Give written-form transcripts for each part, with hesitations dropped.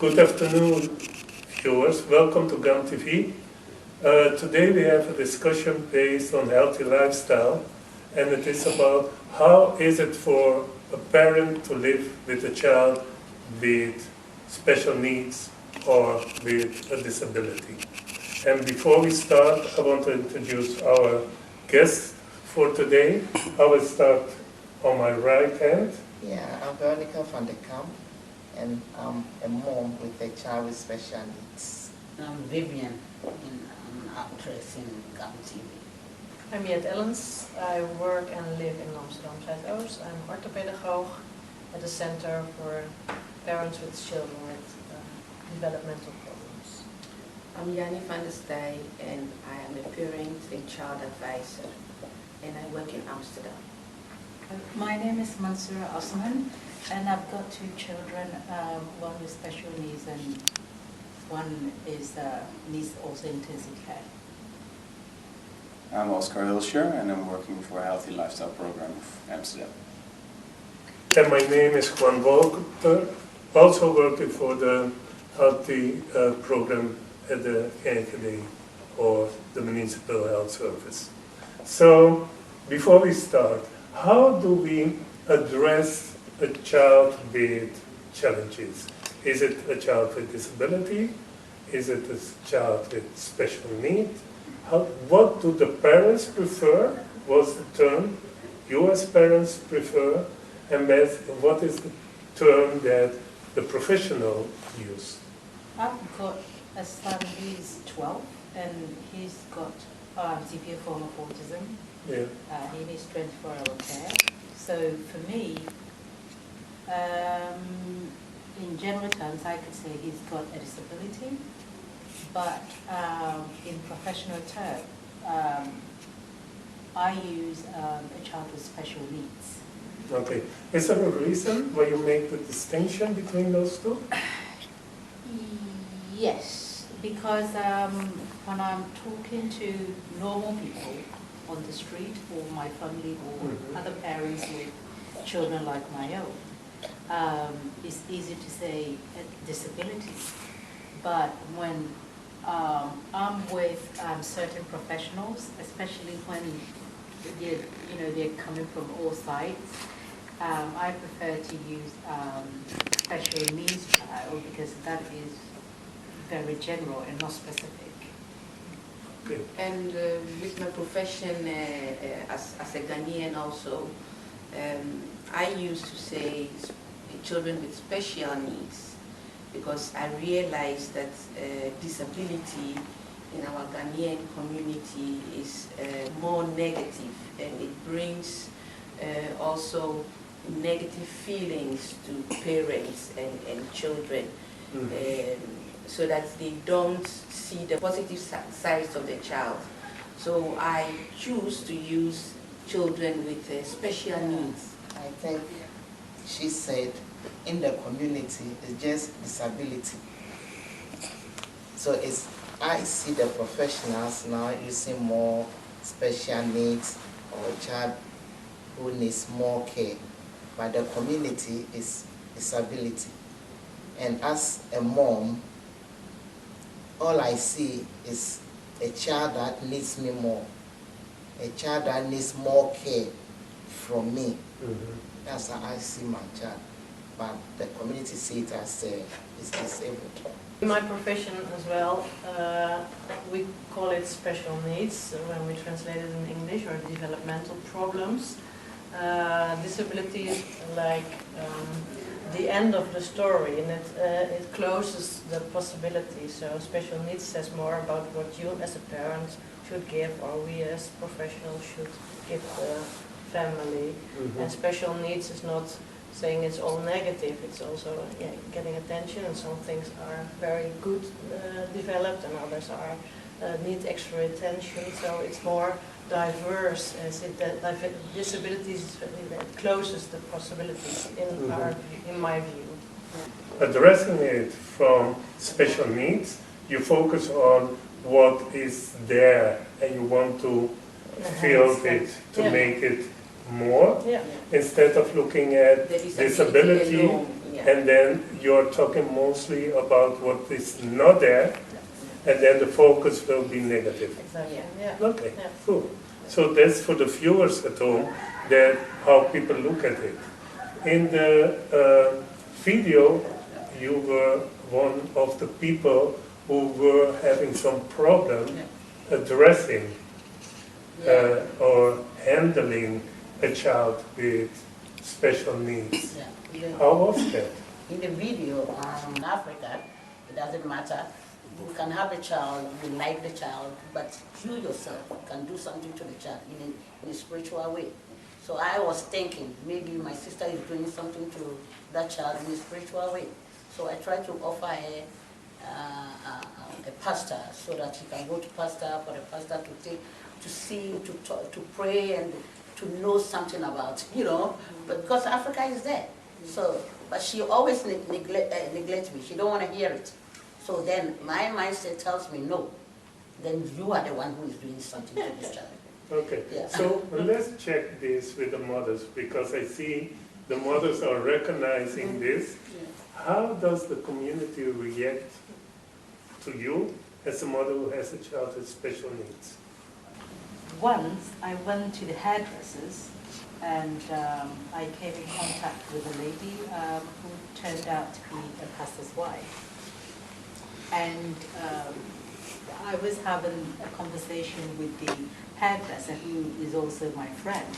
Good afternoon, viewers. Welcome to GAM TV. Today we have a discussion based on healthy lifestyle, and it is about how is it for a parent to live with a child with special needs or with a disability. And before we start, I want to introduce our guest for today. I will start on my right hand. Yeah, I'm Veronica van der Kamp, and I'm a mom with a child with special needs. I'm Vivian, and I'm an actress in GAM TV. I'm Jet Ellens. I work and live in Amsterdam Zuidoost. I'm orthopedagogue at the Center for Parents with Children with Developmental Problems. I'm Yanni van der Stij, and I am a parent and child advisor, and I work in Amsterdam. My name is Mansoura Osman, and I've got two children, one with special needs and one is needs also intensive care. I'm Oscar Hilscher, and I'm working for a Healthy Lifestyle Program of Amsterdam. And my name is Juan Walter, also working for the Healthy Program at the GGD, or the Municipal Health Service. So, before we start, how do we address a child with challenges? Is it a child with disability? Is it a child with special needs? What do the parents prefer? What's the term you as parents prefer? And what is the term that the professional use? I've got a son, he's 12, and he's got severe form of autism. Yeah. He needs 24-hour care. So for me, in general terms, I could say he's got a disability, but in professional terms, I use a child with special needs. Okay. Is there a reason why you make the distinction between those two? Yes, because when I'm talking to normal people on the street, or my family, or other parents with children like my own, it's easy to say disability. But when I'm with certain professionals, especially when they're coming from all sides, I prefer to use special needs child because that is very general and not specific. Okay. And with my profession as a Ghanaian also, I used to say children with special needs because I realized that disability in our Ghanaian community is more negative, and it brings also negative feelings to parents and children, so that they don't see the positive sides of the child. So I choose to use children with special needs. I think she said in the community it's just disability. So I see the professionals now using more special needs or a child who needs more care, but the community is disability. And as a mom, all I see is a child that needs me more, a child that needs more care from me. That's how I see my child, but the community see it as is disabled. In my profession as well, we call it special needs when we translate it in English, or developmental problems. Disability is like the end of the story, and it closes the possibility. So special needs says more about what you as a parent should give, or we as professionals should give the family. And special needs is not saying it's all negative, it's also getting attention, and some things are very good developed and others are need extra attention. So it's more diverse, as disabilities closes the possibilities in my view. Addressing it from special needs, you focus on what is there and you want to fill it to make it more, instead of looking at disability Yeah. and then you're talking mostly about what is not there, and then the focus will be negative. Exactly, Yeah. yeah. Okay, Yeah. cool. So that's for the viewers at home, that how people look at it. In the video, you were one of the people who were having some problem addressing or handling a child with special needs. Yeah. How was that? In the video, in Africa, it doesn't matter. You can have a child, you like the child, but you yourself can do something to the child in a spiritual way. So I was thinking, maybe my sister is doing something to that child in a spiritual way. So I tried to offer her a pastor so that she can go to pastor, for the pastor to take, to see, to talk, to pray, and to know something about, but because Africa is there. So, but she always neglects me. She don't want to hear it. So then my mindset tells me, no, then you are the one who is doing something to this child. Okay, Yeah. so let's check this with the mothers, because I see the mothers are recognizing this. How does the community react to you as a mother who has a child with special needs? Once I went to the hairdressers, and I came in contact with a lady who turned out to be a pastor's wife. And I was having a conversation with the hairdresser, who is also my friend.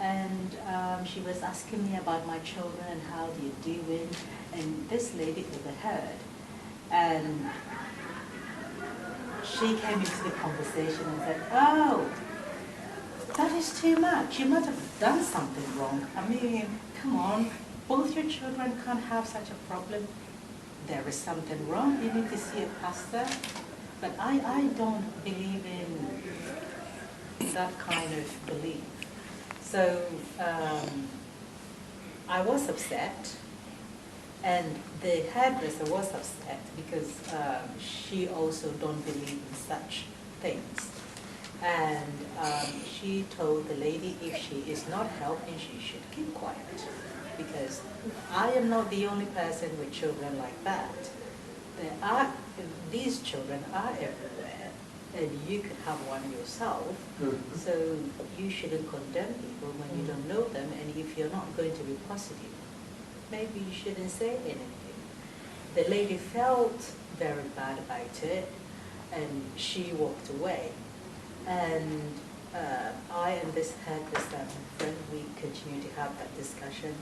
And she was asking me about my children and how they're doing. And this lady overheard. And she came into the conversation and said, oh, that is too much. You must have done something wrong. I mean, come on, both your children can't have such a problem. There is something wrong. You need to see a pastor. But I don't believe in that kind of belief. So I was upset, and the hairdresser was upset because she also don't believe in such things. And she told the lady if she is not helping, she should keep quiet, because I am not the only person with children like that. These children are everywhere, and you could have one yourself. Mm-hmm. So you shouldn't condemn people when you don't know them, and if you're not going to be positive, maybe you shouldn't say anything. The lady felt very bad about it, and she walked away. And I and this hairdresser, my friend, we continue to have that discussion.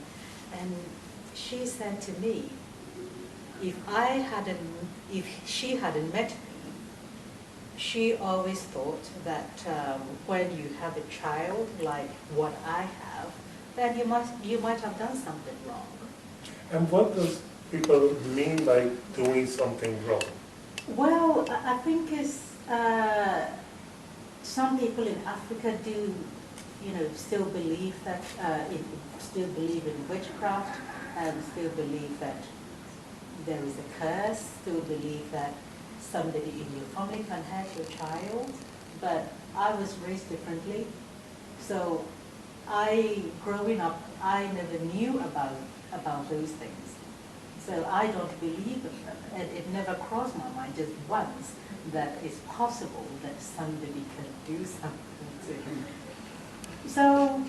And she said to me, if she hadn't met me, she always thought that when you have a child like what I have, then you might have done something wrong. And what does people mean by doing something wrong? Well, I think it's some people in Africa do, still believe that, still believe in witchcraft, and still believe that there is a curse, still believe that somebody in your family can hurt your child. But I was raised differently. So growing up, I never knew about those things. So I don't believe in them. And it never crossed my mind just once that it's possible that somebody can do something to him. So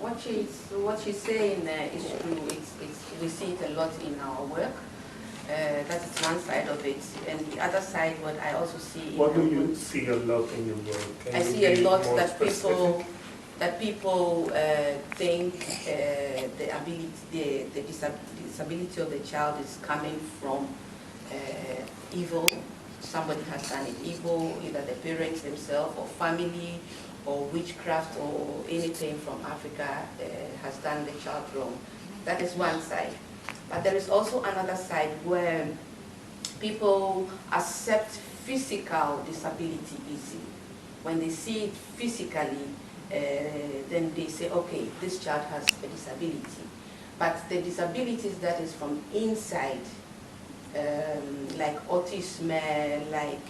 What she's saying is true. We see it a lot in our work. That is one side of it. And the other side, what I also see... What do you see a lot in your work? Can I you see a be lot more that specific? people think the disability of the child is coming from evil. Somebody has done it evil, either the parents themselves or family or witchcraft or anything from Africa has done the child wrong. That is one side. But there is also another side where people accept physical disability easily. When they see it physically, then they say, okay, this child has a disability. But the disabilities that is from inside, like autism, like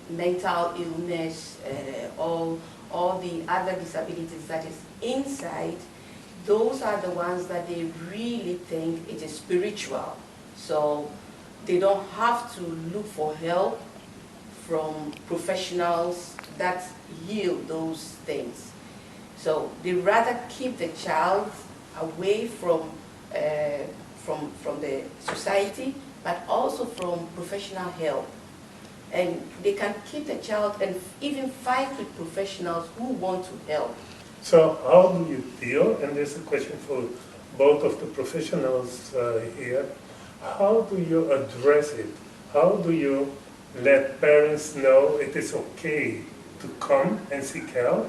mental illness, all the other disabilities that is inside, those are the ones that they really think it is spiritual. So they don't have to look for help from professionals that heal those things. So they rather keep the child away from the society, but also from professional help. And they can keep the child and even fight with professionals who want to help. So how do you deal, and this is a question for both of the professionals here, how do you address it? How do you let parents know it is okay to come and seek help?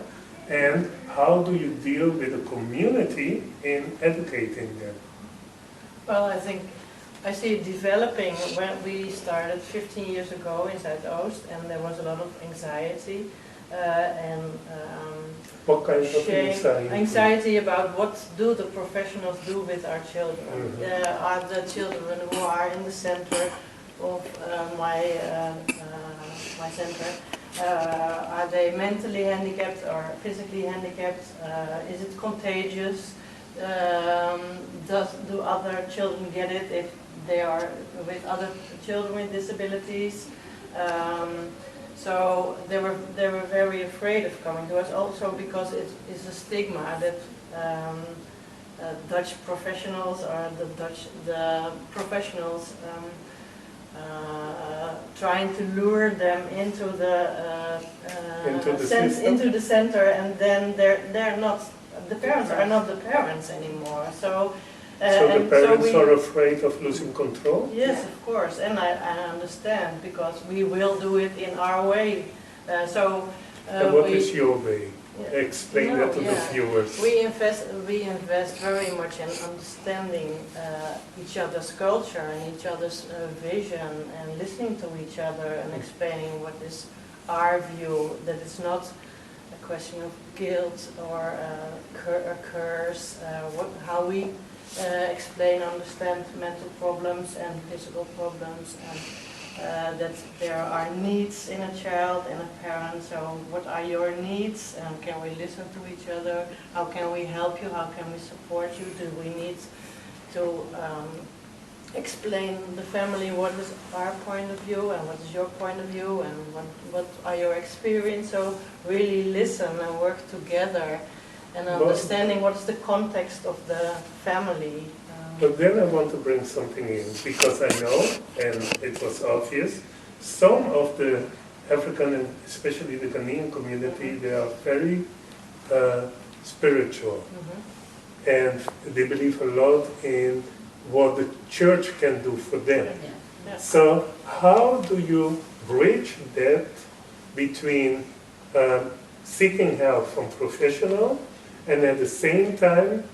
And how do you deal with the community in educating them? Well, I think I see it developing when we started 15 years ago in Zuidoost, and there was a lot of anxiety and What kind of shame, anxiety? anxiety about what do the professionals do with our children. Are the children who are in the center of my center, are they mentally handicapped or physically handicapped? Is it contagious? Do other children get it if they are with other children with disabilities? So they were very afraid of coming to us, also because it is a stigma that Dutch professionals or the professionals trying to lure them into the center, and then they're not. The parents are not the parents anymore. So the parents are afraid of losing control? Yes, of course, and I understand, because we will do it in our way. And what is your way? Yeah. Explain that to the viewers. We invest very much in understanding each other's culture and each other's vision, and listening to each other and explaining what is our view, that it's not a question of guilt or a curse, how we explain, understand mental problems and physical problems, and that there are needs in a child and a parent. So what are your needs, and can we listen to each other? How can we help you? How can we support you? Do we need to explain the family what is our point of view and what is your point of view, and what are your experience? So really listen and work together, and understanding what is the context of the family. But then I want to bring something in, because I know, and it was obvious, some of the African and especially the Ghanaian community, they are very spiritual. And they believe a lot in what the church can do for them. Yeah. So how do you bridge that between seeking help from professionals and at the same time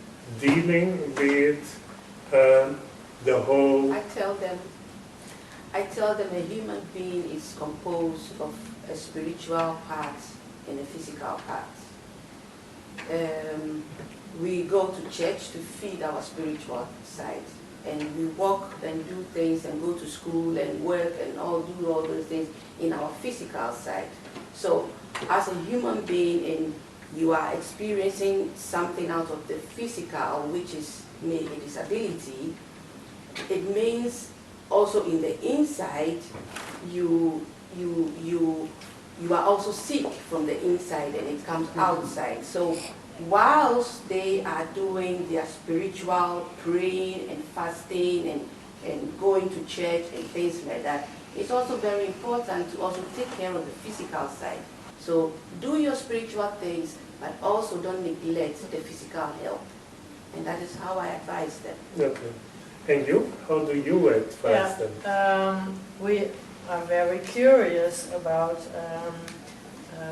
dealing with the whole... I tell them a human being is composed of a spiritual part and a physical part. We go to church to feed our spiritual side, and we walk and do things and go to school and work and do all those things in our physical side. So as a human being, and you are experiencing something out of the physical, which is maybe a disability, it means also in the inside you are also sick from the inside, and it comes outside. So whilst they are doing their spiritual praying and fasting and going to church and things like that, it's also very important to also take care of the physical side. So do your spiritual things, but also don't neglect the physical health. And that is how I advise them. Okay. And you? How do you advise them? We are very curious about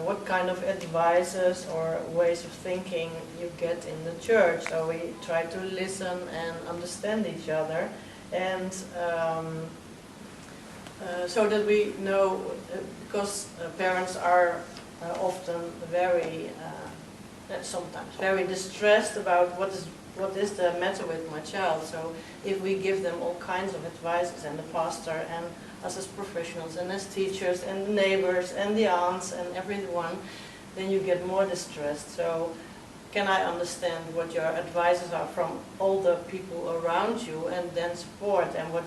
what kind of advices or ways of thinking you get in the church. So we try to listen and understand each other, and so that we know, because parents are often sometimes very distressed about what is the matter with my child. So if we give them all kinds of advices, and the pastor and us as professionals and as teachers and the neighbors and the aunts and everyone, then you get more distressed. So can I understand what your advices are from older people around you and then support, and what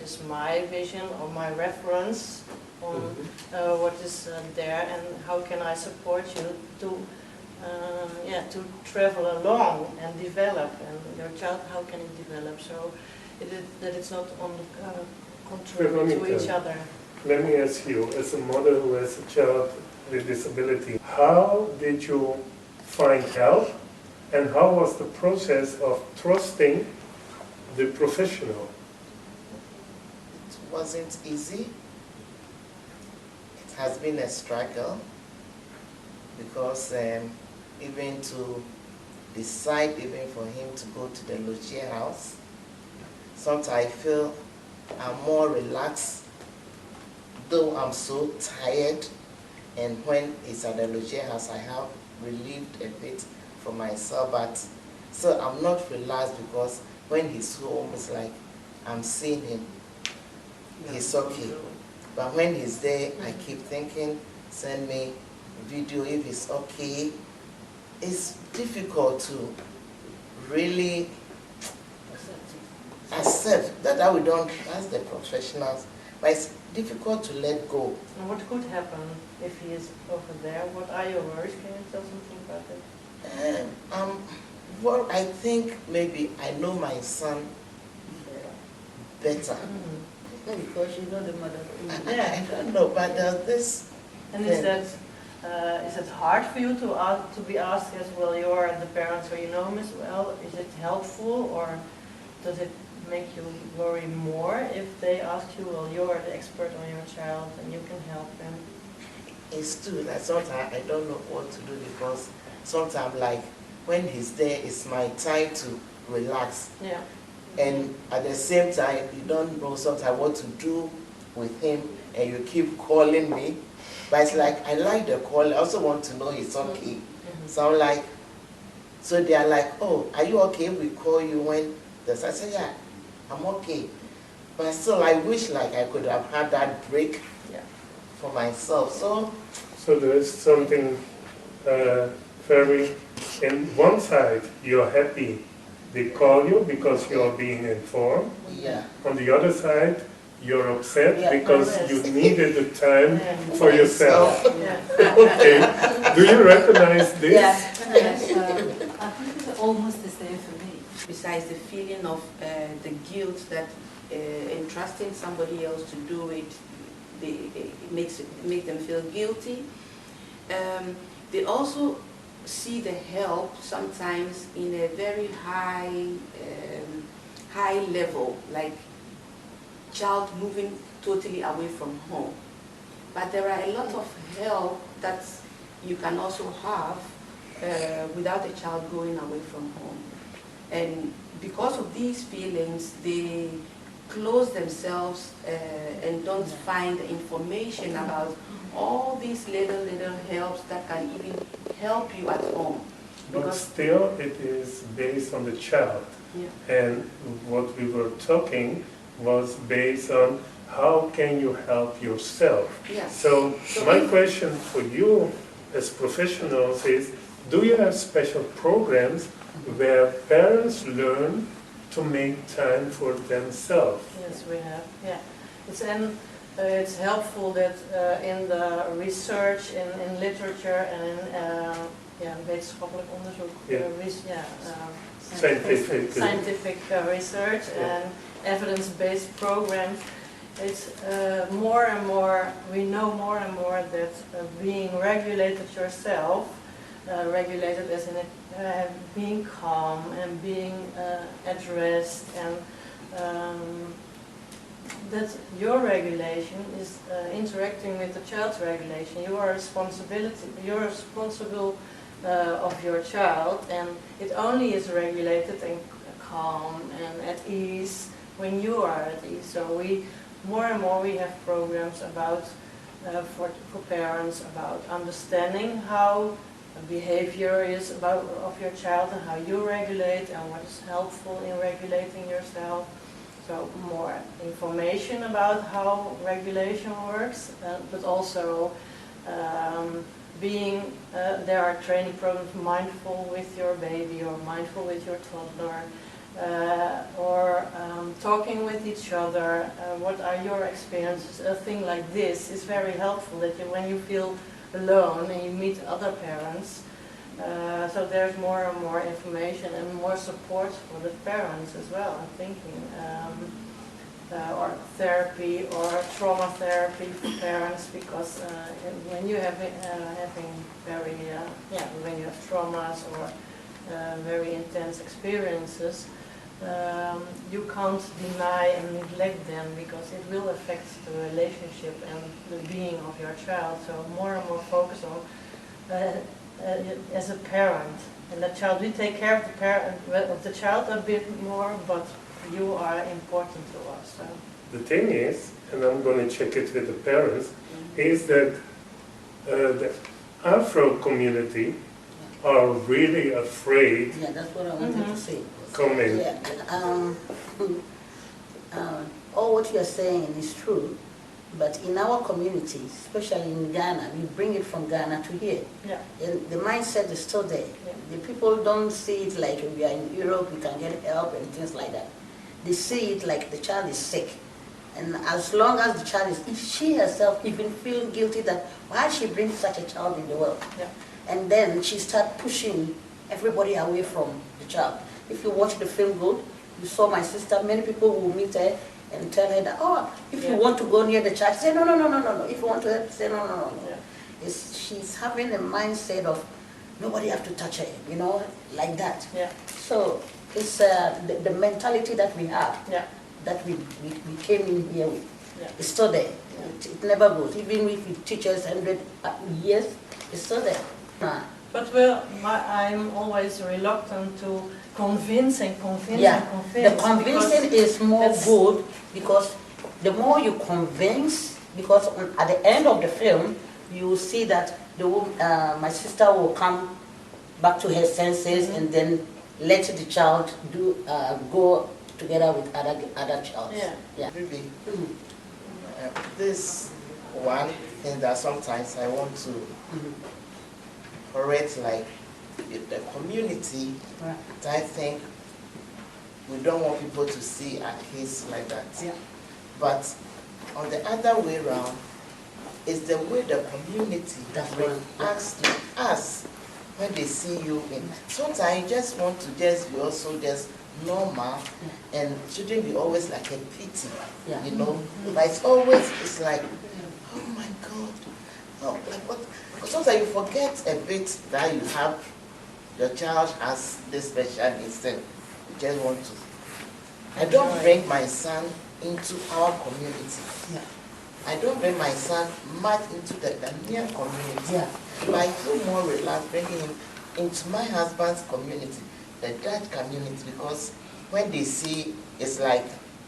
is my vision or my reference on what is there, and how can I support you to to travel along and develop, and your child, how can it develop, so that it's not on the contrary to each other. Let me ask you, as a mother who has a child with disability, how did you find help, and how was the process of trusting the professional? It wasn't easy. It has been a struggle because even to decide even for him to go to the Lucia house, sometimes I feel I'm more relaxed, though I'm so tired, and when it's at the Lucia house I have relieved a bit for myself, but still I'm not relaxed because when he's home it's like I'm seeing him, he's okay. But when he's there, I keep thinking, send me video if it's okay. It's difficult to really accept that we don't trust the professionals, but it's difficult to let go. And what could happen if he is over there? What are your worries? Can you tell something about it? Well, I think maybe I know my son better. Because you know the mother. I don't know, but there's this. And is it hard for you to be asked as well? You are the parent, so you know him as well. Is it helpful, or does it make you worry more if they ask you, well, you're the expert on your child and you can help him? It's true that sometimes I don't know what to do because sometimes, like when he's there, it's my time to relax. Yeah. And at the same time, you don't know sometimes what to do with him, and you keep calling me. But it's like, I like the call, I also want to know he's okay. So I'm like, so they are like, oh, are you okay if we call you when this? I say, yeah, I'm okay. But still, I wish like I could have had that break for myself. So there is something very, in one side, you're happy they call you because you're being informed. Yeah. On the other side, you're upset Yeah, because you needed the time for Yeah. yourself. Yeah. Okay. Do you recognize this? Yes. Yes, I think it's almost the same for me. Besides the feeling of the guilt that entrusting somebody else to do it, it makes them feel guilty. They also see the help sometimes in a very high level, like child moving totally away from home. But there are a lot of help that you can also have without a child going away from home. And because of these feelings, they close themselves and don't find information about all these little helps that can even help you at home. But still, it is based on the child. Yeah. And what we were talking was based on how can you help yourself. Yes. So my question for you as professionals is, do you have special programs where parents learn to make time for themselves? Yes, we have. Yeah, it's helpful that in the research, in literature, and in wetenschappelijk onderzoek, scientific research and evidence-based programs. It's more and more. We know more and more that being regulated yourself, regulated as in being calm and being at rest, and that your regulation is interacting with the child's regulation. You are responsible of your child, and it only is regulated and calm and at ease when you are at ease. So more and more we have programs about for parents about understanding how behavior is of your child and how you regulate and what is helpful in regulating yourself. So more information about how regulation works, but also there are training programs, mindful with your baby or mindful with your toddler, or talking with each other, what are your experiences, a thing like this is very helpful, that when you feel alone and you meet other parents, so there's more and more information and more support for the parents as well, I'm thinking. Or therapy or trauma therapy for parents, because when you have when you have traumas or very intense experiences, you can't deny and neglect them, because it will affect the relationship and the being of your child. So more and more focus on as a parent and the child. We take care of the child a bit more, but you are important to us. So. The thing is, and I'm going to check it with the parents, is that the Afro community are really afraid. Yeah, that's what I wanted to say. Come in. Yeah, all what you are saying is true, but in our community, especially in Ghana, we bring it from Ghana to here. Yeah. And the mindset is still there. Yeah. The people don't see it like we are in Europe, we can get help and things like that. They see it like the child is sick. And as long as the child is, if she herself even feeling guilty that why she brings such a child in the world. Yeah. And then she start pushing everybody away from the child. If you watch the film Good, you saw my sister, many people will meet her and tell her that, oh, if you want to go near the child, say no, no, no, no, no, no. If you want to help, say no, no, no, no. Yeah. She's having a mindset of nobody have to touch her, you know, like that. Yeah. So it's the mentality that we have, Yeah. that we came in here with. Yeah. It's still there. Yeah. It never goes. Even if you teach us 100 years, it's still there. But I'm always reluctant to convince and convince Yeah, and convince. the convincing is more good, because the more you convince, because at the end of the film, you will see that my sister will come back to her senses and then let the child go together with other child. Yeah. Yeah. Maybe this one thing that sometimes I want to correct, like the community, Right. I think we don't want people to see our case like that. Yeah. But on the other way around, is the way the community That's right. reacts to us when they see you in. Sometimes you just want to just be also just normal, and shouldn't be always like a pity, Yeah. you know. But it's like, oh my God, oh, like what? Sometimes you forget a bit that you have your child has this special needs. You just want to. I don't bring my son into our community. Yeah. I don't bring my son much into the Ghanaian community. Yeah. But I feel more relaxed bringing him into my husband's community, the Dutch community, because when they see, it's like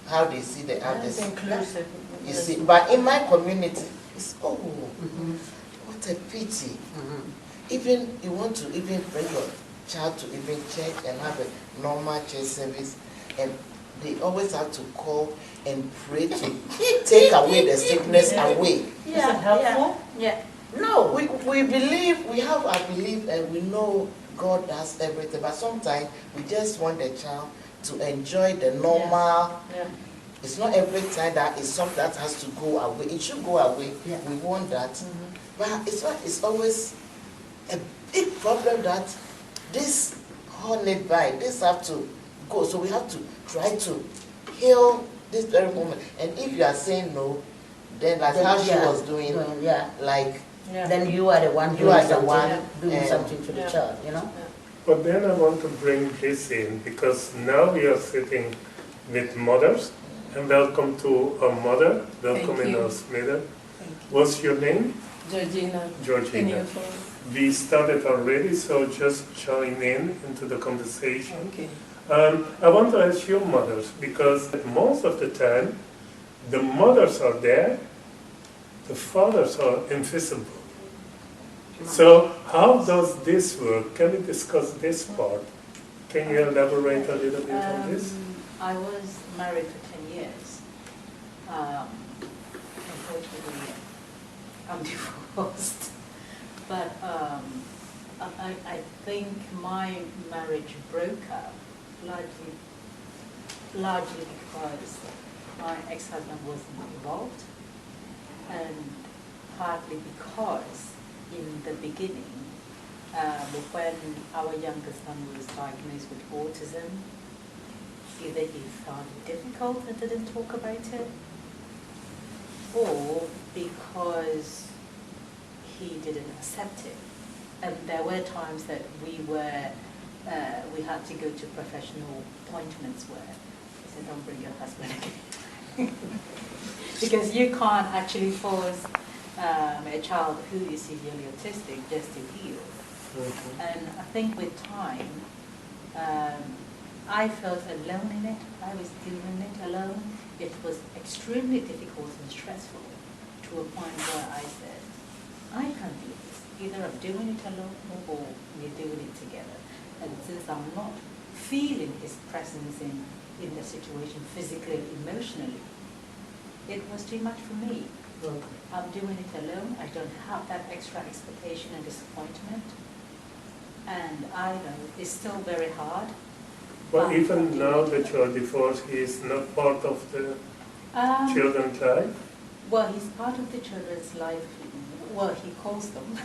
how they see the others. It's inclusive. You see, but in my community, it's what a pity. Even you want to even bring your child to even church and have a normal church service, and they always have to call and pray to take away the sickness away. Is it helpful? Yeah. No, we believe, we have our belief, and we know God does everything, but sometimes we just want the child to enjoy the normal. Yeah. It's not every time that is something that has to go away. It should go away. Yeah. We want that. But it's always a big problem that this honey by, this have to go. So we have to try to heal this very moment. And if you are saying no, then that's how she was doing, like, Yeah. then you are the one You are the one, doing something to the Yeah. child, you know? But then I want to bring this in, because now we are sitting with mothers, and welcome to our mother, welcome Thank in you. our middle. What's your name? Georgina. Georgina. We started already, so just join in into the conversation. Okay. I want to ask you mothers, because most of the time, the mothers are there, the fathers are invisible. So how does this work? Can we discuss this part? Can you elaborate a little bit on this? I was married for 10 years. Unfortunately, I'm divorced. but I think my marriage broke up largely because my ex-husband wasn't involved, and partly because in the beginning, when our youngest son was diagnosed with autism, either he found it difficult and didn't talk about it, or because he didn't accept it. And there were times that we had to go to professional appointments where I said, don't bring your husband again. Because you can't actually force a child who is severely autistic just to heal. Okay. And I think with time, I felt alone in it. I was doing it alone. It was extremely difficult and stressful to a point where I said, I can't do this. Either I'm doing it alone or we're doing it together. And since I'm not feeling his presence in the situation physically, emotionally, it was too much for me. Okay. I'm doing it alone. I don't have that extra expectation and disappointment. And I know it's still very hard. But even now that you are divorced, he is not part of the children's life? Well, he's part of the children's life. Well, he calls them.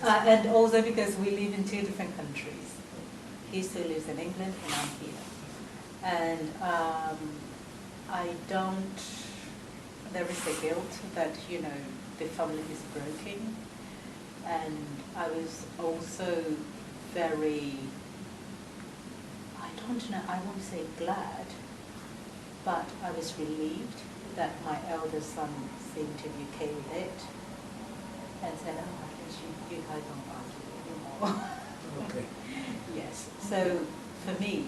And also because we live in two different countries. He still lives in England and I'm here. And I don't, there is a guilt that, you know, the family is broken. And I was also very, I don't know, I won't say glad, but I was relieved that my eldest son seemed to be okay with it and said, oh, I guess you guys don't argue anymore. Okay. Yes, so for me,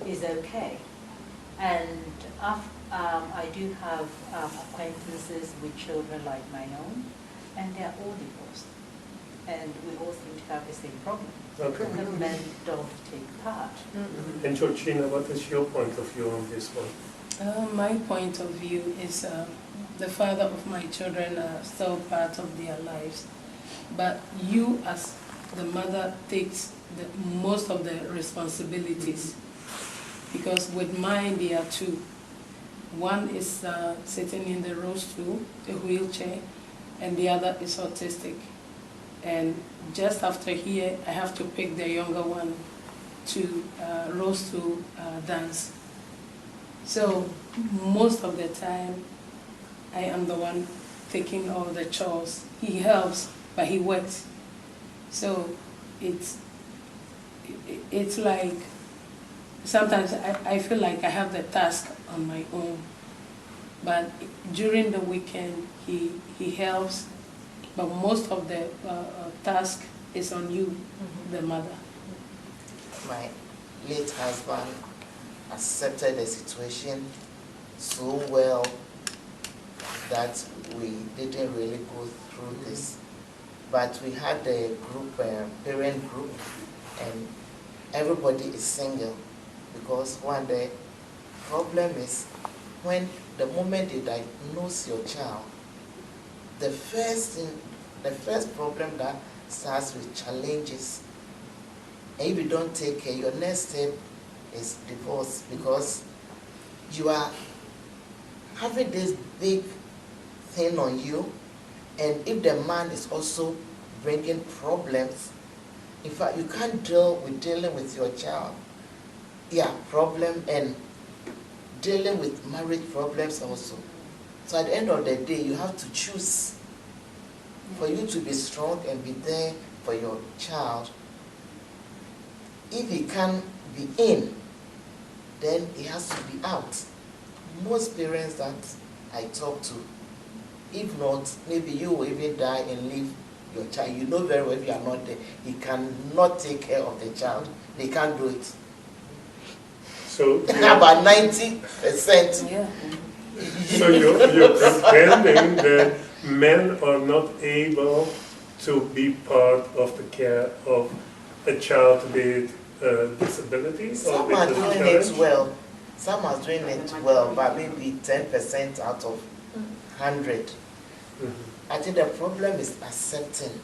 it's okay. And I do have acquaintances with children like my own, and they're all divorced. And we all seem to have the same problem. Okay. The men don't take part. And Georgina, what is your point of view on this one? My point of view is the father of my children are still part of their lives, but you as the mother takes most of the responsibilities, because with mine there are two. One is sitting in the row stool, a wheelchair, and the other is autistic. And just after here, I have to pick the younger one to row stool dance. So most of the time, I am the one taking all the chores. He helps, but he works. So it's like, sometimes I feel like I have the task on my own. But during the weekend, he helps, but most of the task is on you, the mother. My late husband accepted the situation so well that we didn't really go through this. But we had a group, parent group, and everybody is single because one, the problem is when the moment they diagnose your child, the first problem that starts with challenges, and if you don't take care, your next step is divorce, because you are having this big thing on you, and if the man is also bringing problems, in fact, you can't dealing with your child, problem, and dealing with marriage problems also. So at the end of the day, you have to choose for you to be strong and be there for your child. If he can't be in, then he has to be out. Most parents that I talk to, if not, maybe you will even die and leave your child. You know very well if you are not there, he cannot take care of the child. They can't do it. So about 90%. Yeah. So you're pretending that men are not able to be part of the care of a child with disabilities or Some with are a doing challenge? it well. Some are doing it well, but maybe 10% out of 100. Mhm. I think the problem is accepting.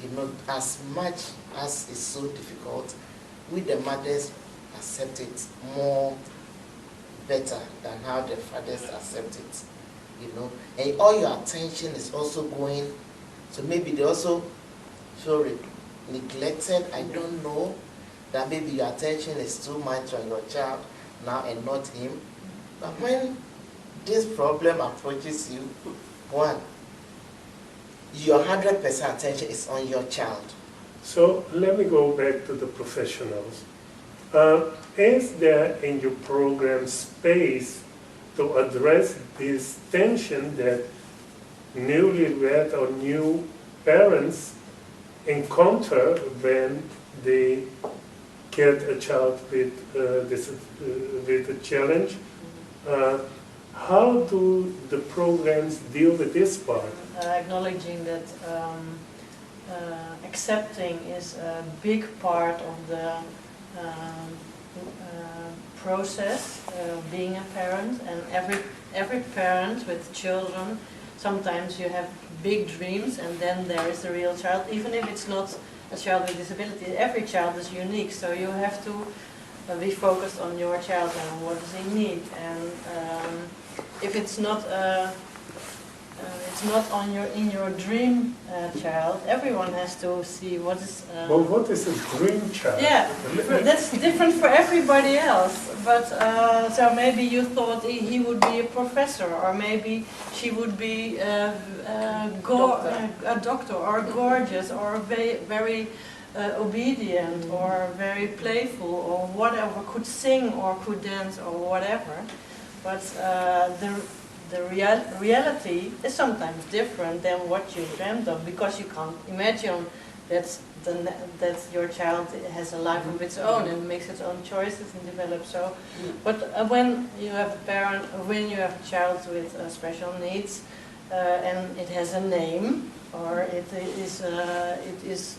You know, as much as it's so difficult, we the mothers accept it more better than how the fathers accept it. You know, and all your attention is also going, so maybe they also feel neglected. I don't know, that maybe your attention is too much on your child now and not him. But when this problem approaches you, one, your 100% attention is on your child. So let me go back to the professionals. Is there in your program space to address this tension that newlywed or new parents encounter when they get a child with a challenge? How do the programs deal with this part? Acknowledging that accepting is a big part of the process being a parent, and every parent with children, sometimes you have big dreams and then there is a real child, even if it's not a child with disability. Every child is unique, so you have to be focused on your child and what does he need. And if it's not in your dream child, everyone has to see what is. Well, what is a dream child? Yeah, that's different for everybody else. But so maybe you thought he would be a professor, or maybe she would be a doctor, or gorgeous, or very obedient, or very playful, or whatever, could sing or could dance or whatever. But the reality is sometimes different than what you dreamt of, because you can't imagine that your child has a life of its own and makes its own choices and develops. So, but when you have a parent, when you have a child with special needs, and it has a name, or it is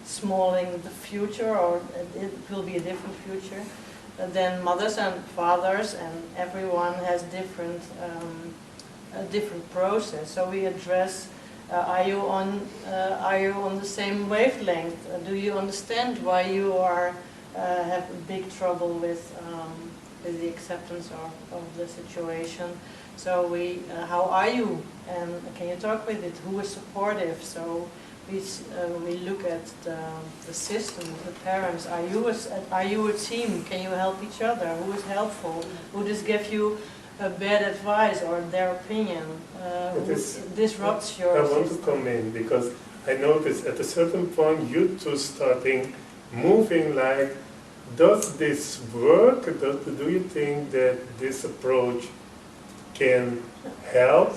small in the future, or it will be a different future, then mothers and fathers and everyone has different a different process. So we address: are you on the same wavelength? Do you understand why you have big trouble with the acceptance of the situation? So how are you? And can you talk with it? Who is supportive? So we look at the system, the parents. Are you a team? Can you help each other? Who is helpful? Who just gives you bad advice or their opinion? Who disrupts your system? I want to come in because I noticed at a certain point you two starting moving like, does this work? Do you think that this approach can help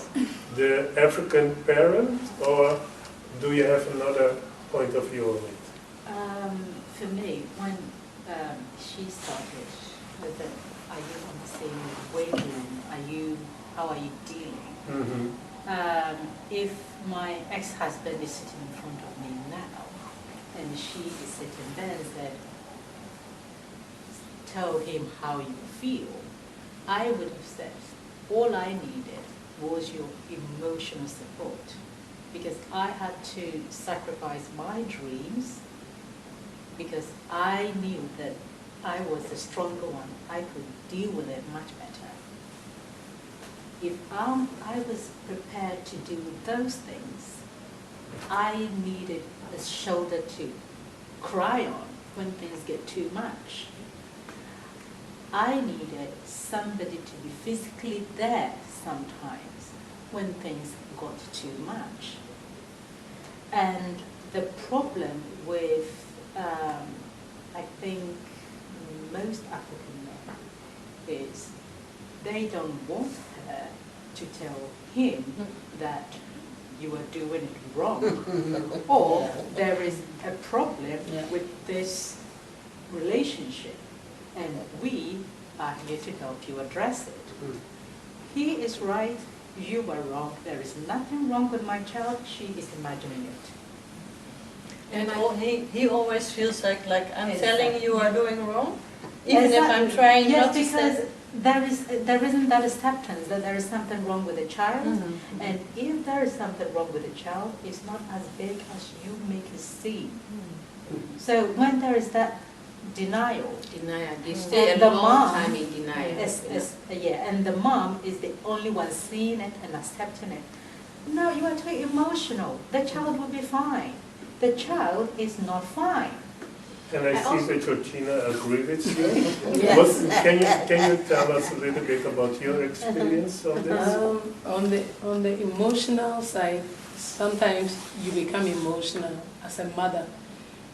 the African parent, or do you have another point of view on it? For me, when she started with the, are you on the same wavelength? How are you dealing? Mm-hmm. If my ex-husband is sitting in front of me now, and she is sitting there and said, tell him how you feel, I would have said, all I needed was your emotional support, because I had to sacrifice my dreams because I knew that I was the stronger one. I could deal with it much better. If I was prepared to do those things, I needed a shoulder to cry on when things get too much. I needed somebody to be physically there sometimes when things got too much. And the problem with, I think, most African men is they don't want her to tell him that you are doing it wrong, or there is a problem with this relationship, and we are here to help you address it. He is right, you are wrong, there is nothing wrong with my child, she is imagining it. And he always feels like I'm Exactly. telling you are doing wrong, even if I'm trying not to say. there isn't that acceptance that there is something wrong with the child, Mhm. and if there is something wrong with the child, it's not as big as you make it seem. So when there is that denial, Denial. They stay and a the long mom time in denial. and the mom is the only one seeing it and accepting it. No, you are too emotional. The child will be fine. The child is not fine. And I I see also- that Georgina agree with you. Yes. Can you tell us a little bit about your experience on this? On the emotional side, sometimes you become emotional as a mother,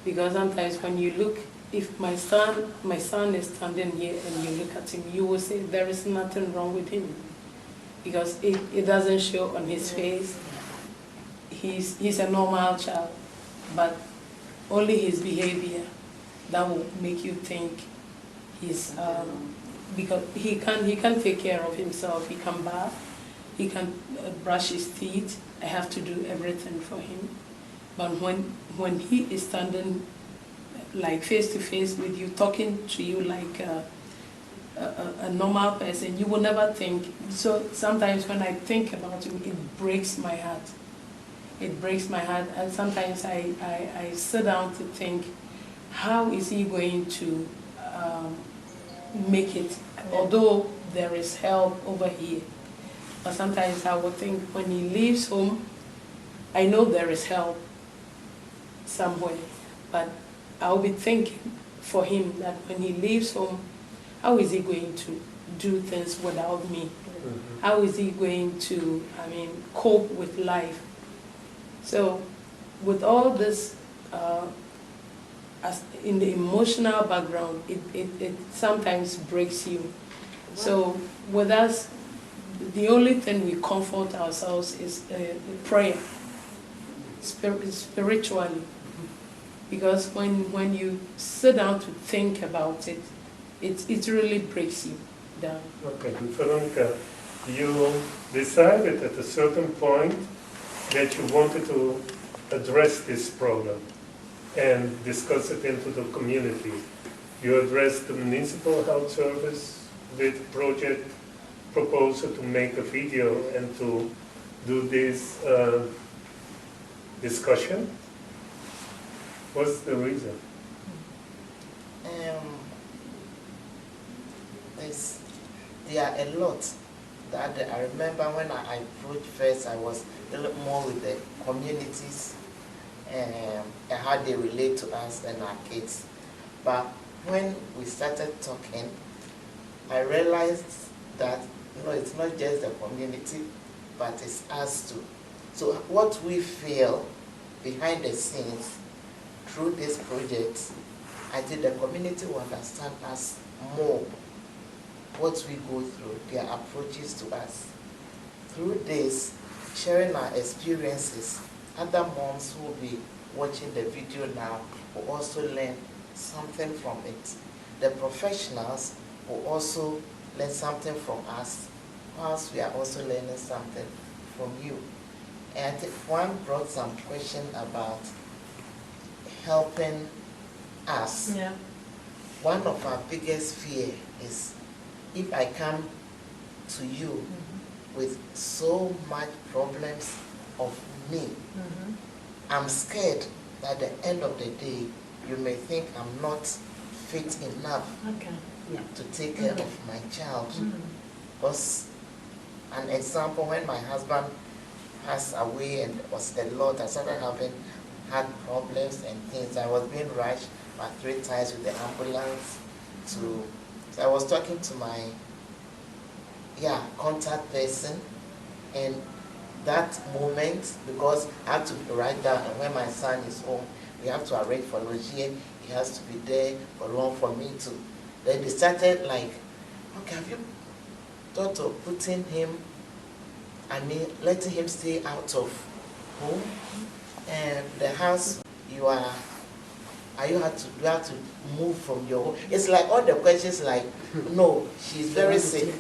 because sometimes when you look, if my son is standing here and you look at him, you will say there is nothing wrong with him, because it doesn't show on his face. He's a normal child, but only his behavior that will make you think he's because he can take care of himself. He can bath, he can brush his teeth. I have to do everything for him. But when he is standing like face to face with you, talking to you like a normal person, you will never think. So sometimes when I think about him, it breaks my heart. It breaks my heart, and sometimes I sit down to think, how is he going to make it? Although there is help over here, but sometimes I would think when he leaves home, I know there is help somewhere, but I'll be thinking for him that when he leaves home, how is he going to do things without me? Mhm. How is he going to, cope with life? So with all this, as in the emotional background, it sometimes breaks you. So with us, the only thing we comfort ourselves is prayer, spiritually. Because when you sit down to think about it, it really breaks you down. Okay, Veronica, you decided at a certain point that you wanted to address this problem and discuss it into the community. You addressed the municipal health service with project proposal to make a video and to do this discussion. What's the reason? There are a lot that I remember when I approached first. I was a little more with the communities and how they relate to us and our kids. But when we started talking, I realized that it's not just the community, but it's us too. So what we feel behind the scenes through this project, I think the community will understand us more, what we go through, their approaches to us. Through this, sharing our experiences, other moms who will be watching the video now will also learn something from it. The professionals will also learn something from us, whilst we are also learning something from you. And I think one brought some question about helping us. Yeah. One of our biggest fear is if I come to you with so much problems of me, I'm scared that at the end of the day, you may think I'm not fit enough to take care of my child. Because an example, when my husband passed away and it was a lot, I started having heart problems and things. I was being rushed about 3 times with the ambulance so I was talking to my contact person, and that moment, because I have to write down, and when my son is home, we have to arrange for Logier, he has to be there for long for me to. Then they started like, okay, have you thought of putting him, letting him stay out of home? And the house you have to move from your home. It's like all the questions like, no, she's very sick.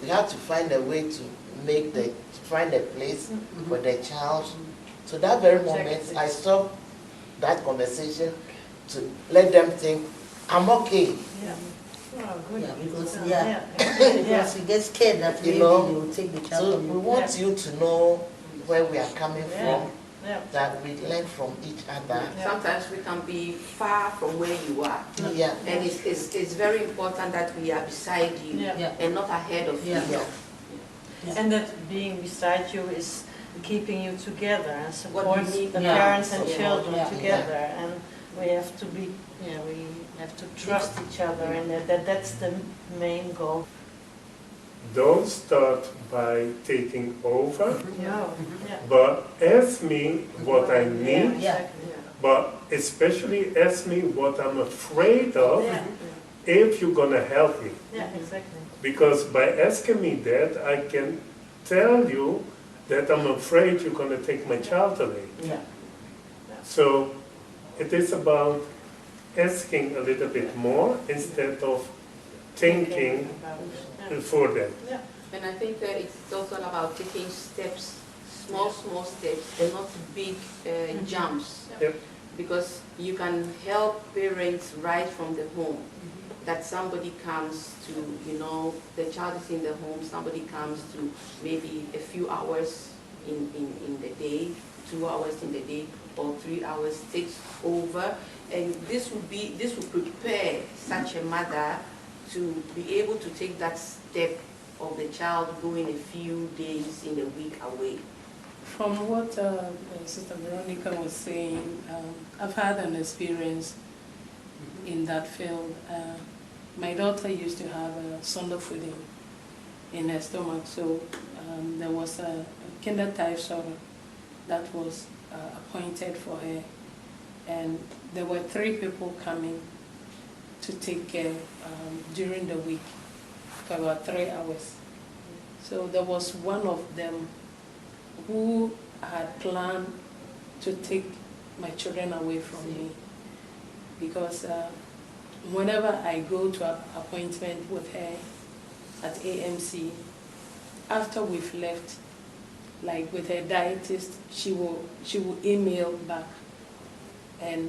We have to find a way to find a place for the child. So that very moment, I stopped that conversation to let them think, I'm okay. Yeah. Oh, good. Yeah, because, Yeah. because he gets scared that You maybe know, they will take the child So from we you. want you to know where we are coming Yeah. from, Yeah. that we learn from each other. Yeah. Sometimes we can be far from where you are. Yeah. And it's very important that we are beside you Yeah. Yeah. and not ahead of Yeah. you. Yeah. And that being beside you is keeping you together and What supports you need the now. parents and Yeah. children Yeah. together. And we have to be, we have to trust each other, and that's the main goal. Don't start by taking over, No. Yeah. but ask me what I Yeah, need, exactly. but especially ask me what I'm afraid of Yeah. if you're gonna help me. Yeah, exactly. Because by asking me that, I can tell you that I'm afraid you're gonna take my child away. Yeah. So it is about asking a little bit more instead of thinking about it. for that. Yeah. And I think it's also about taking steps, small steps, and not big jumps. Yep. Because you can help parents right from the home. That somebody comes to, the child is in the home, somebody comes to maybe a few hours in the day, 2 hours in the day, or 3 hours takes over. And this will prepare such a mother to be able to take that step of the child going a few days in a week away. From what Sister Veronica was saying, I've had an experience in that field. My daughter used to have a sondervoeding in her stomach, so there was a kindertiefsorger that was appointed for her, and there were 3 people coming to take care during the week for about 3 hours. So there was one of them who had planned to take my children away from me, because whenever I go to an appointment with her at AMC, after we've left, like with her dietist, she will email back and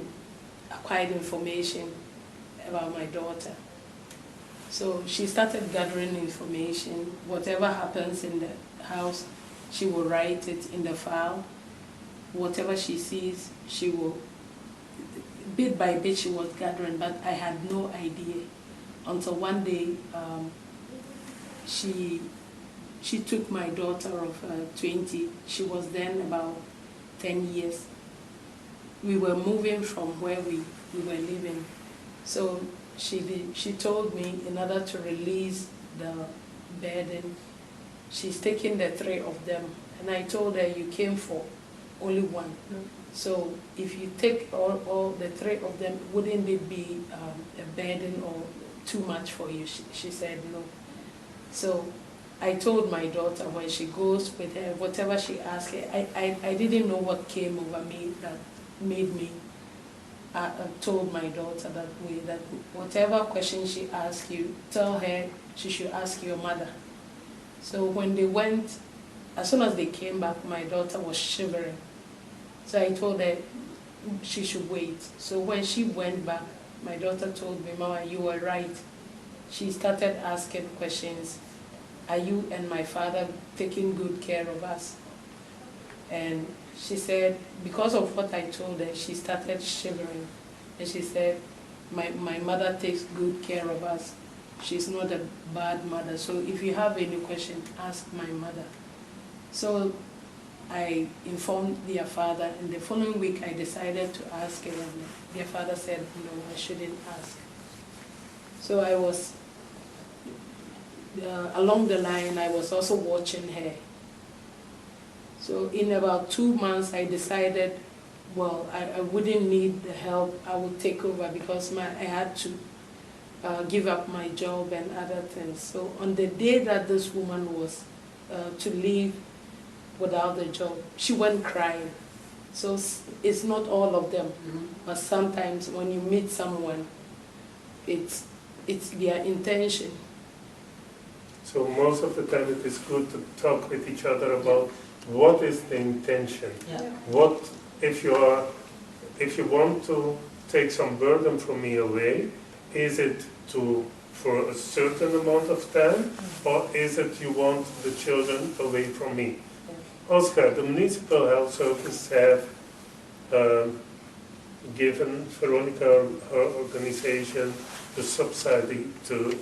acquire information about my daughter. So she started gathering information. Whatever happens in the house, she will write it in the file. Whatever she sees, she will, bit by bit she was gathering, but I had no idea until one day she took my daughter of 20. She was then about 10 years. We were moving from where we were living. So she told me, in order to release the burden, she's taking the 3 of them. And I told her, you came for only one. So if you take all the 3 of them, wouldn't it be a burden or too much for you? She said no. So I told my daughter, when she goes with her, whatever she asks her, I didn't know what came over me that made me, I told my daughter that way, that whatever question she asks you, tell her she should ask your mother. So when they went, as soon as they came back, my daughter was shivering. So I told her she should wait. So when she went back, my daughter told me, Mama, you were right. She started asking questions. Are you and my father taking good care of us? And she said, because of what I told her, she started shivering. And she said, my mother takes good care of us. She's not a bad mother. So if you have any question, ask my mother. So I informed their father, and the following week I decided to ask her, and their father said, no, I shouldn't ask. So I was, along the line, I was also watching her. So in about 2 months, I decided, well, I wouldn't need the help. I would take over, because I had to give up my job and other things. So on the day that this woman was to leave without the job, she went crying. So it's not all of them, but sometimes when you meet someone, it's their intention. So most of the time it is good to talk with each other about what is the intention. Yeah. What, if you want to take some burden from me away, is it to for a certain amount of time, or is it you want the children away from me? Oscar, the municipal health service have given Veronica, her organization, the subsidy to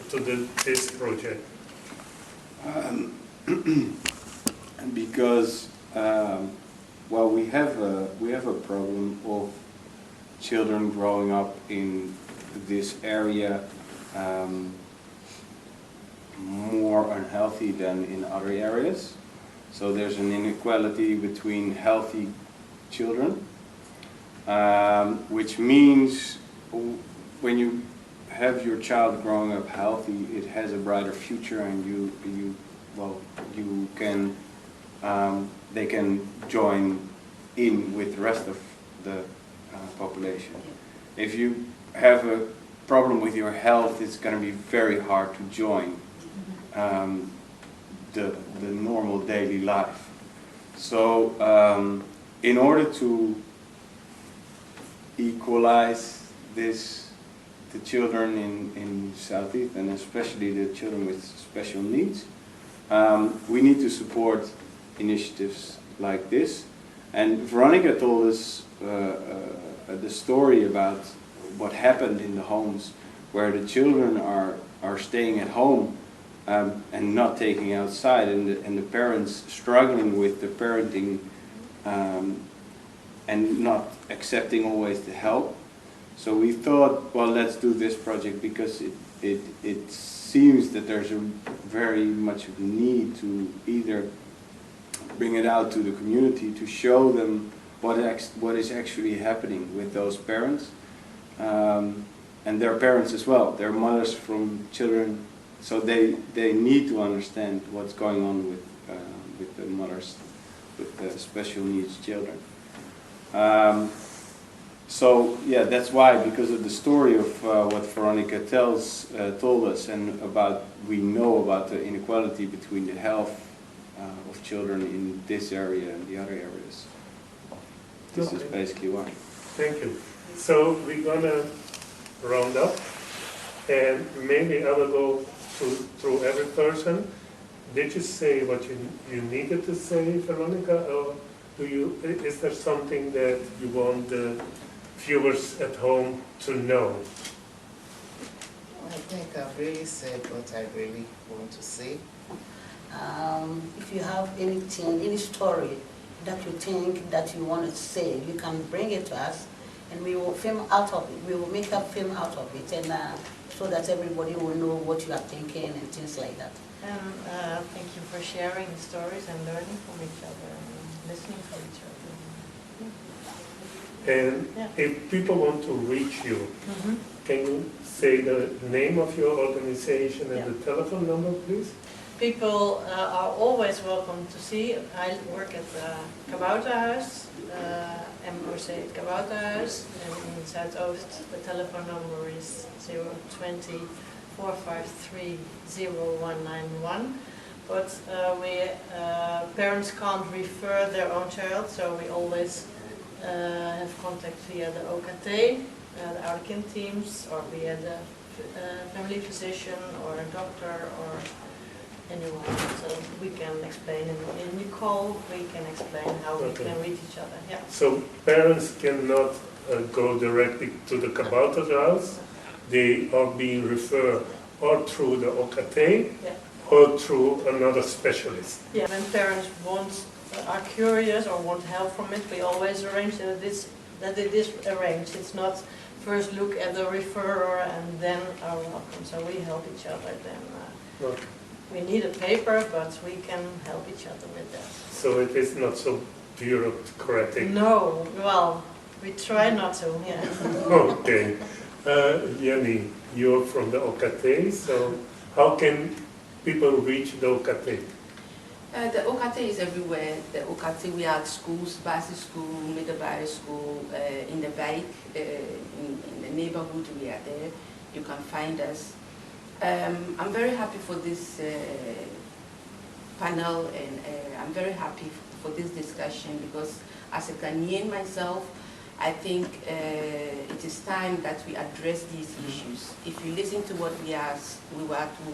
this project. Because well, we have a problem of children growing up in this area more unhealthy than in other areas. So there's an inequality between healthy children, which means when you have your child growing up healthy, it has a brighter future, and they can join in with the rest of the population. If you have a problem with your health, it's going to be very hard to join the normal daily life. So in order to equalize this, the children in Southeast, and especially the children with special needs, we need to support initiatives like this. And Veronica told us the story about what happened in the homes where the children are staying at home and not taking outside, and the parents struggling with the parenting and not accepting always the help. So we thought, well, let's do this project because it seems that there's a very much of a need to either bring it out to the community to show them what is actually happening with those parents and their parents as well. They're mothers from children, so they need to understand what's going on with the mothers with the special needs children. So yeah, that's why, because of the story of what Veronica told us, and we know about the inequality between the health of children in this area and the other areas. This is basically why. Thank you. So we're gonna round up, and maybe I will go through every person. Did you say what you needed to say, Veronica, or is there something that you want the viewers at home to know? I think I've really said what I really want to say. If you have anything, any story that you think that you want to say, you can bring it to us, and we will film out of it. We will make a film out of it, and so that everybody will know what you are thinking and things like that. And thank you for sharing the stories and learning from each other and listening to each other. And if people want to reach you, can you say the name of your organization and the telephone number, please? People are always welcome to see. I work at Kabouterhuis, MOC at Kabouterhuis, and in Zuidoost the telephone number is 020 453 0191. But parents can't refer their own child, so we always have contact via the OKT, the ouderkind teams, or via the family physician or a doctor or anyone. So we can explain, in the call we can explain how we can reach each other. Yeah. So parents cannot go directly to the Kabouterhuis. They are being referred or through the OKT or through another specialist. Yeah. When parents are curious or want help from it, we always arrange that it is arranged. It's not first look at the referrer and then are welcome. So we help each other then. We need a paper, but we can help each other with that. So it is not so bureaucratic? No, well, we try not to, yeah. Okay. Jenny, you're from the OKT, so how can people reach the OKT? The OKT is everywhere. The OKT, we are at schools, basis school, middelbare school, in the bike, in the neighborhood, we are there. You can find us. I'm very happy for this panel, and I'm very happy for this discussion, because as a Ghanaian myself, I think it is time that we address these issues. If you listen to what we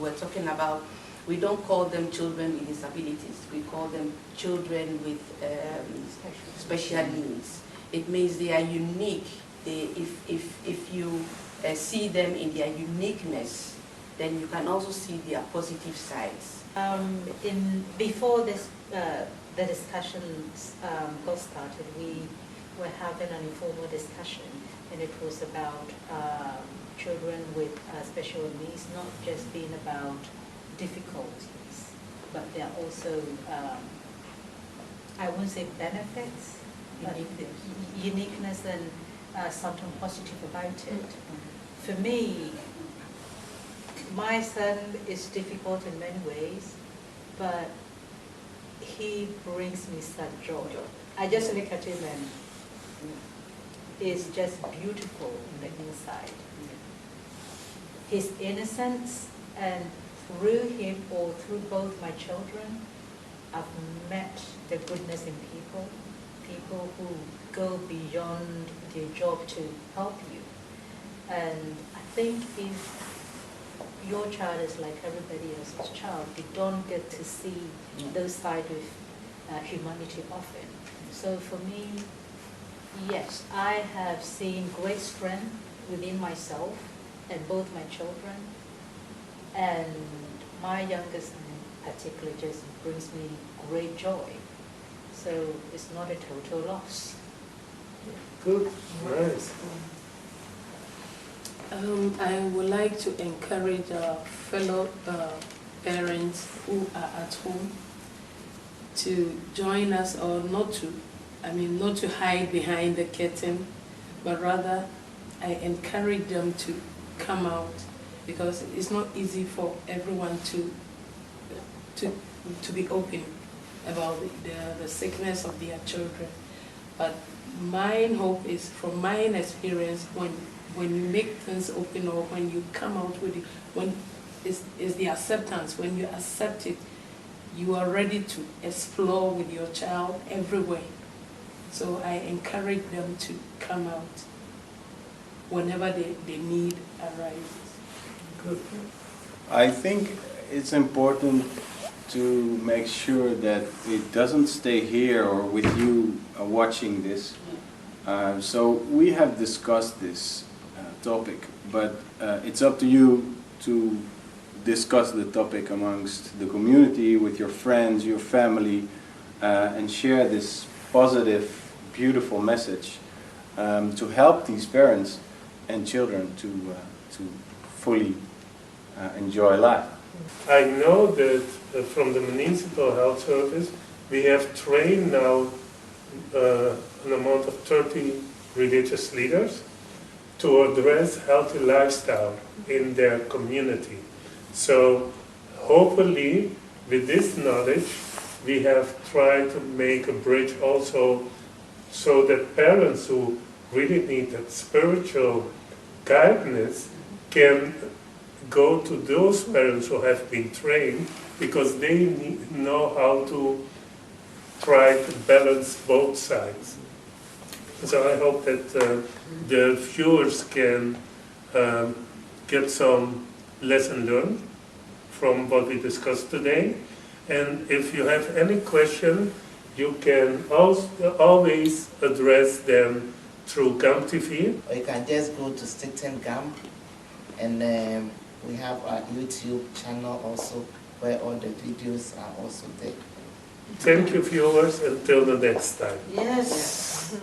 were talking about, we don't call them children with disabilities. We call them children with special needs. It means they are unique. If you see them in their uniqueness, then you can also see their positive sides. Before this, the discussions got started, we were having an informal discussion, and it was about children with special needs, not just being about difficulties, but there are also, I wouldn't say benefits, uniqueness and something positive about it. For me, my son is difficult in many ways, but he brings me such joy. I just look at him and it's just beautiful on the inside. His innocence, and through him or through both my children, I've met the goodness in people, people who go beyond their job to help you. And I think if your child is like everybody else's child, you don't get to see those sides of humanity often. So for me, yes, I have seen great strength within myself and both my children, and my youngest in particular just brings me great joy. So it's not a total loss. Good, nice. I would like to encourage fellow parents who are at home to join us, or not to hide behind the curtain, but rather I encourage them to come out, because it's not easy for everyone to be open about the sickness of their children. But my hope is, from my experience, when you make things open, or when you come out with it, when is the acceptance. When you accept it, you are ready to explore with your child everywhere. So I encourage them to come out whenever the need arises. Good. I think it's important to make sure that it doesn't stay here or with you watching this. So we have discussed this topic, but it's up to you to discuss the topic amongst the community, with your friends, your family, and share this positive, beautiful message to help these parents and children to fully enjoy life. I know that from the Municipal Health Service, we have trained now an amount of 30 religious leaders to address healthy lifestyle in their community. So hopefully with this knowledge, we have tried to make a bridge also so that parents who really need that spiritual guidance can go to those parents who have been trained, because they know how to try to balance both sides. So I hope that the viewers can get some lesson learned from what we discussed today. And if you have any question, you can always address them through GAM TV. Or you can just go to Stickton GAM, and we have our YouTube channel also, where all the videos are also there. Thank you, viewers. Until the next time. Yes.